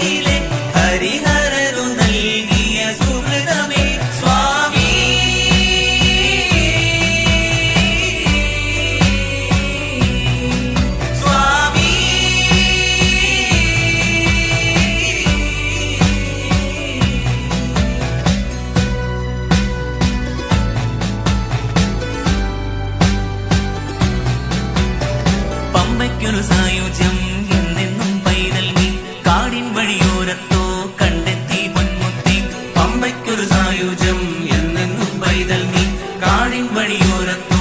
പമ്പയിലെ ഹരിഹരരു നൽകിയ സുഹൃതമേ സ്വാമി. സ്വാമി പമ്പയ്ക്കൊരു സായുജ്യം എന്നെന്നും പൈതൽ നീ കാടിൻ വഴിയോരത്തോ കണ്ടെത്തി പൊന്മുത്തി. പമ്പയ്ക്കൊരു സായുജ്യം എന്നെന്നും പൈതൽ നീ കാടിൻ വഴിയോരത്തോ